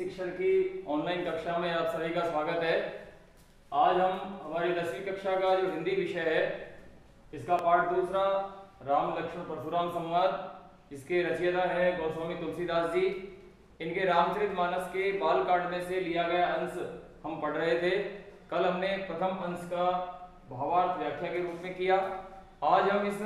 शिक्षण की ऑनलाइन कक्षा में आप सभी का स्वागत है। आज हम हमारी 10वीं कक्षा का जो हिंदी विषय है इसका पाठ दूसरा राम लक्ष्मण परशुराम संवाद, इसके रचयिता हैं गोस्वामी तुलसीदास जी। इनके रामचरितमानस के बालकांड में से लिया गया अंश हम पढ़ रहे थे। कल हमने प्रथम अंश का भावार्थ व्याख्या के रूप में किया। आज हम इस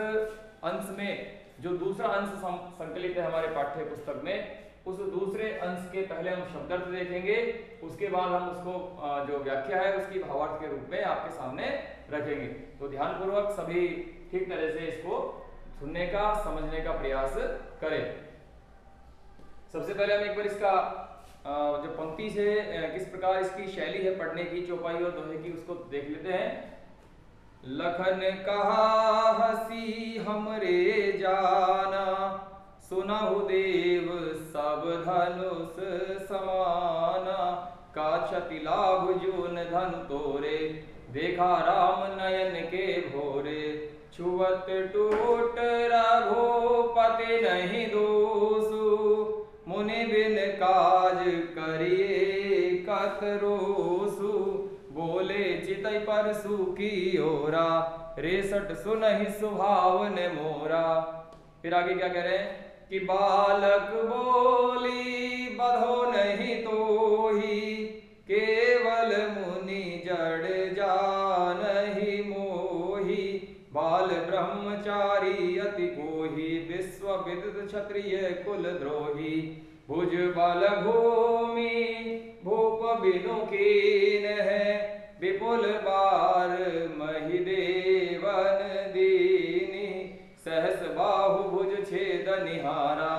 अंश में जो दूसरा अंश संकलित है हमारे पाठ्य पुस्तक में, उस दूसरे अंश के पहले हम शब्दार्थ देखेंगे, उसके बाद हम उसको जो व्याख्या है उसकी भावार्थ के रूप में आपके सामने रखेंगे। तो ध्यानपूर्वक सभी ठीक तरह से इसको सुनने का, समझने का प्रयास करें। सबसे पहले हम एक बार इसका जो पंक्ति से किस प्रकार इसकी शैली है पढ़ने की, चौपाई और दोहे की, उसको देख लेते हैं। लखन कहा हसी हमरे जाना, सुनहु देव सब धनुष समाना, का क्षति लाभ जून धन तोरे, देखा राम नयन के भोरे, छुवत टूट रघुपति नहीं दोषु, मुनि बिन काज करिए कतरोसु, बोले चितई परसु की ओरा, रेसठ सुनहि सुभावन मोरा। फिर आगे क्या कह रहे हैं कि बालक बोली बधो नहीं तोही, केवल मुनि जड़ जानहि मोही, बाल ब्रह्मचारी अति कोही, विश्व विदित क्षत्रिय कुल द्रोही, भुज बल भूमि भूप बिनु कीन है, विपुल बार महि देवन दीनी, सहस बाहु भुज छेद निहारा,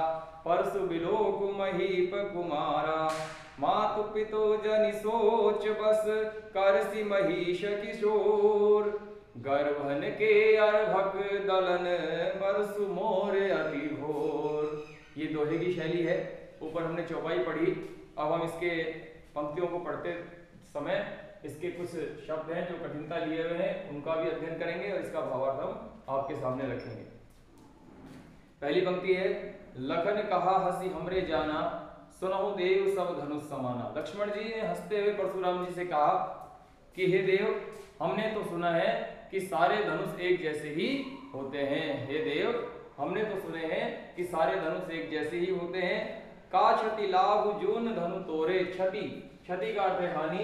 परसु बिलोक महीप कुमारा, मातु पितो जनि सोच बस, करसि महिष किशोर, गर्भन के अर्भक दलन, बरसु मोर अति घोर। ये दोहे की शैली है। ऊपर हमने चौपाई पढ़ी, अब हम इसके पंक्तियों को पढ़ते समय इसके कुछ शब्द हैं जो कठिनता लिए हुए हैं, उनका भी अध्ययन करेंगे और इसका भावार्थ हम आपके सामने रखेंगे। पहली पंक्ति है, लखन कहा हसी हमरे जाना, सुनहु देव सब धनुष समाना। लक्ष्मण जी ने हंसते हुए परशुराम जी से कहा कि हे देव, हमने तो सुना है कि सारे धनुष एक जैसे ही होते हैं। हे देव, हमने तो सुने हैं कि सारे धनुष एक जैसे ही होते हैं। का क्षति लाभ जून धनु तोरे, क्षति, क्षति का अर्थ है हानि,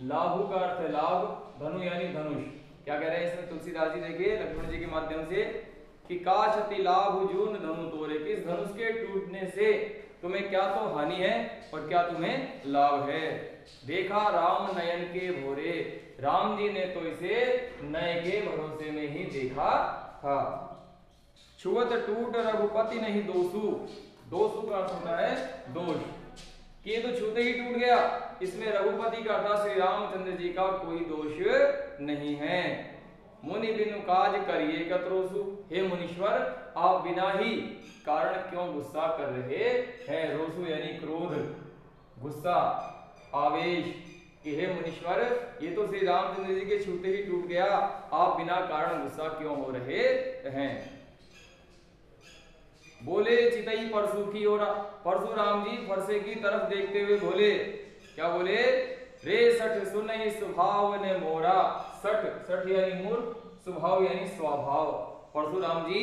लाभु का अर्थ है लाभ, धनु यानी धनुष। क्या कह रहे हैं इसमें तुलसीदास जी, देखिए लक्ष्मण जी के माध्यम से कि का क्षति लाभ जून धनु तोरे, कि इस धनुष के टूटने से तुम्हें क्या तो हानि है और क्या तुम्हें लाभ है। देखा राम नयन के भोरे, राम जी ने तो इसे नय के भरोसे में ही देखा था। छुअत टूट रघुपति नहीं दोषु, दोषु का अर्थ होता है दोष, कि तो छूते ही टूट गया, इसमें रघुपति का अर्थात श्री रामचंद्र जी का कोई दोष नहीं है। मुनि बिनु काज करिए कतरोसु, हे मुनीश्वर, आप बिना ही कारण क्यों गुस्सा कर रहे हैं। रोसु यानी क्रोध, गुस्सा, आवेश, कि हे मुनीश्वर, ये तो श्री रामचंद्र जी के छूते ही टूट गया, आप बिना कारण गुस्सा क्यों हो रहे हैं। बोले चितई परसु की ओर, परशुराम जी फरसे की तरफ देखते हुए बोले, क्या बोले, रे सठ सुनहि स्वभाव ने मोरा। सठ, सठ यानी मूर्ख, स्वभाव यानी स्वभाव। परशुराम जी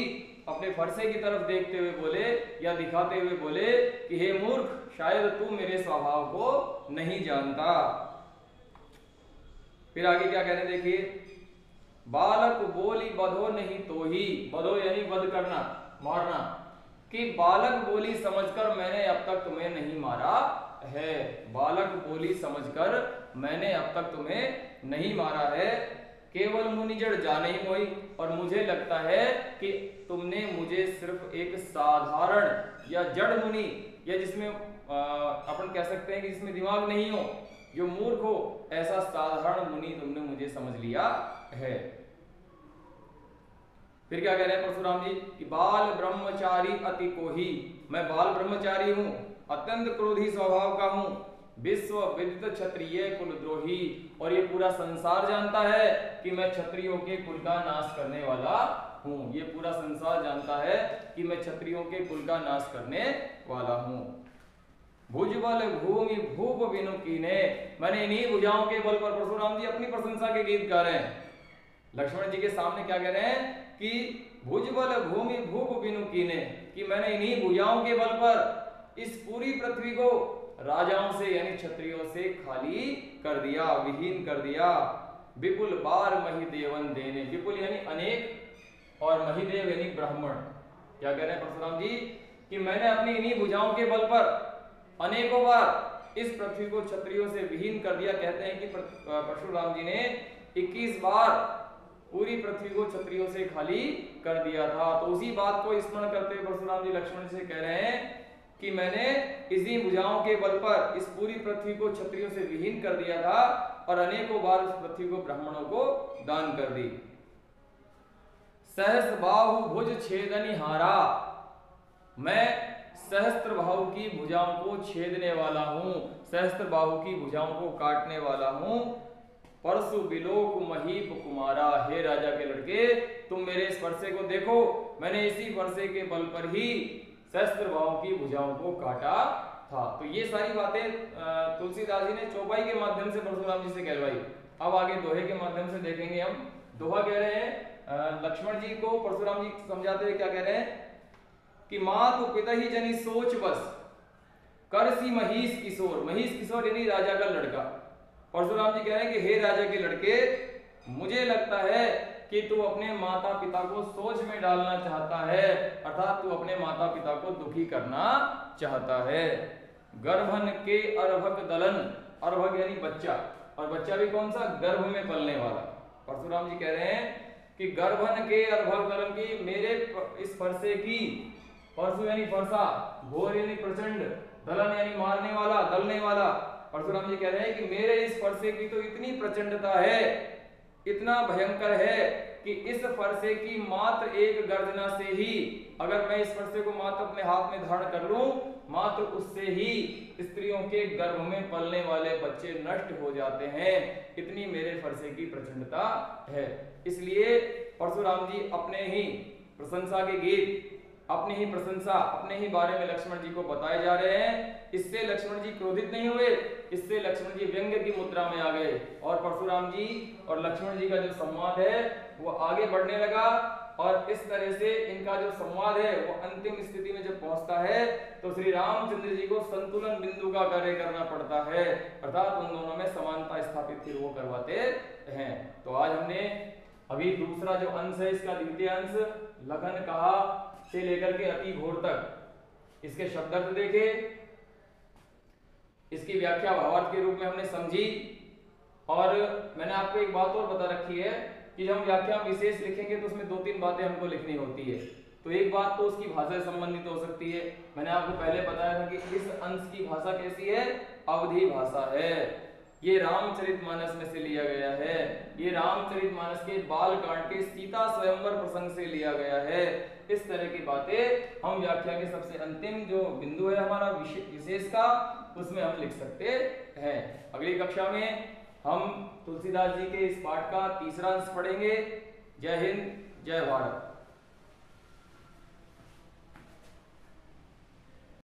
अपने फरसे की तरफ देखते हुए बोले या दिखाते हुए बोले कि हे मूर्ख, शायद तू मेरे स्वभाव को नहीं जानता। फिर आगे क्या कहने देखिए, बालक बोली बधो नहीं तोही, बधो यानी वध करना, मारना, कि बालक बोली समझकर मैंने अब तक तुम्हें नहीं मारा है। बालक बोली समझकर मैंने अब तक तुम्हें नहीं मारा है। केवल मुनि जड़ जाने ही मोई, और मुझे लगता है कि तुमने मुझे सिर्फ एक साधारण या जड़ मुनि, या जिसमें अपन कह सकते हैं कि जिसमें दिमाग नहीं हो, जो मूर्ख हो, ऐसा साधारण मुनि तुमने मुझे समझ लिया है। फिर क्या कह रहे हैं परशुराम जी कि बाल ब्रह्मचारी अति कोही, मैं बाल ब्रह्मचारी हूं, अत्यंत क्रोधी स्वभाव का हूं, विश्व विदित क्षत्रिय कुलद्रोही, और ये पूरा संसार जानता है कि मैं क्षत्रियों के कुल का नाश करने वाला हूं। ये पूरा संसार जानता है कि मैं क्षत्रियों के कुल का नाश करने वाला हूं। भुजबल भूमि भूप बिनु कीने। मैंने इन्हीं भुजाओं के बल पर, परशुराम जी अपनी प्रशंसा के गीत गा रहे हैं। लक्ष्मण जी के सामने क्या कह रहे हैं कि भुजबल भूमि भूप बिनु कीने, कि मैंने इन्हीं भुजाओं के बल पर इस पूरी पृथ्वी को राजाओं से यानी क्षत्रियों से खाली कर दिया, विहीन कर दिया। विपुल बार महिदेवन देने, विपुल यानी अनेक और महिदेव यानी ब्राह्मण। क्या कह रहे हैं परशुराम जी कि मैंने अपनी इन्हीं भुजाओं के बल पर अनेकों बार इस पृथ्वी को क्षत्रियों से विहीन कर दिया। कहते हैं कि परशुराम जी ने 21 बार पूरी पृथ्वी को क्षत्रियों से खाली कर दिया था। तो उसी बात को स्मरण करते हुए परशुराम जी लक्ष्मण से कह रहे हैं कि मैंने इसी भुजाओं के बल पर इस पूरी पृथ्वी को क्षत्रियों से विहीन कर दिया था और अनेकों बार उस पृथ्वी को ब्राह्मणों को दान कर दी। सहस्त्र बाहु भुज छेदनी हारा, मैं सहस्त्र बाहु की भुजाओं को छेदने वाला हूं, सहस्त्र बाहु की भुजाओं को काटने वाला हूं। परशु बिलोक महीप कुमारा, हे राजा के लड़के तुम मेरे इस फरसे को देखो, मैंने इसी फरसे के बल पर ही सहस्त्र बाहु की भुजाओं को काटा था। तो ये सारी बातें तुलसीदास जी ने चौपाई के माध्यम से परशुराम जी से कहलवाई। अब आगे दोहे के माध्यम से देखेंगे हम। दोहा कह रहे हैं लक्ष्मण जी को परशुराम जी समझाते हुए क्या कह रहे हैं कि मातु पिता ही जनी सोच बस करसी महिष किशोर, महिष किशोर यानी राजा का लड़का। परशुराम जी कह रहे हैं कि हे राजा के लड़के, मुझे लगता है कि तू अपने माता पिता को सोच में डालना चाहता है, अर्थात तू अपने माता पिता को दुखी करना चाहता है। गर्भन के अर्भक दलन, अर्भक यानी बच्चा, और बच्चा भी कौन सा, गर्भ में पलने वाला। परशुराम जी कह रहे हैं कि गर्भन के अर्भक दलन की, मेरे इस फरसे की, परशु यानी फरसा, घोर यानी प्रचंड, दलन यानी मारने वाला, दलने वाला। परशुराम जी कह रहे हैं कि मेरे इस फरसे की तो इतनी प्रचंडता है, इतना भयंकर है कि इस फरसे की मात्र एक गर्जना से ही, अगर मैं इस फरसे को मात्र अपने हाथ में धारण कर लूं, मात्र उससे ही स्त्रियों के गर्भ में पलने वाले बच्चे नष्ट हो जाते हैं। इतनी मेरे फरसे की प्रचंडता है। इसलिए परशुराम जी अपने ही प्रशंसा के गीत, अपनी ही प्रशंसा, अपने ही बारे में लक्ष्मण जी को बताए जा रहे हैं। इससे लक्ष्मण जी क्रोधित नहीं हुए, इससे लक्ष्मण जी व्यंग्य की मुद्रा में आ गए और परशुराम जी और लक्ष्मण जी का जो संवाद है वो आगे बढ़ने लगा। और इस तरह से इनका जो संवाद है वो अंतिम स्थिति में जब पहुंचता है तो श्री रामचंद्र जी को संतुलन बिंदु का कार्य करना पड़ता है, अर्थात उन दोनों में समानता स्थापित फिर वो करवाते हैं। तो आज हमने अभी दूसरा जो अंश है इसका द्वितीय अंश, लगन कहा से लेकर के अति घोर तक, इसके शब्दार्थ देखे, इसकी व्याख्या भावार्थ के रूप में हमने समझी। और मैंने आपको एक बात और बता रखी है कि जब हम व्याख्या विशेष लिखेंगे तो उसमें 2-3 बातें हमको लिखनी होती है। तो एक बात तो उसकी भाषा से संबंधित हो सकती है। मैंने आपको पहले बताया था कि इस अंश की भाषा कैसी है, अवधी भाषा है। ये रामचरितमानस में से लिया गया है, ये रामचरितमानस के बाल कांड के सीता स्वयंवर प्रसंग से लिया गया है। इस तरह की बातें हम व्याख्या के सबसे अंतिम जो बिंदु है हमारा विशेष का, उसमें हम लिख सकते हैं। अगली कक्षा में हम तुलसीदास जी के इस पाठ का तीसरा अंश पढ़ेंगे। जय हिंद, जय भारत।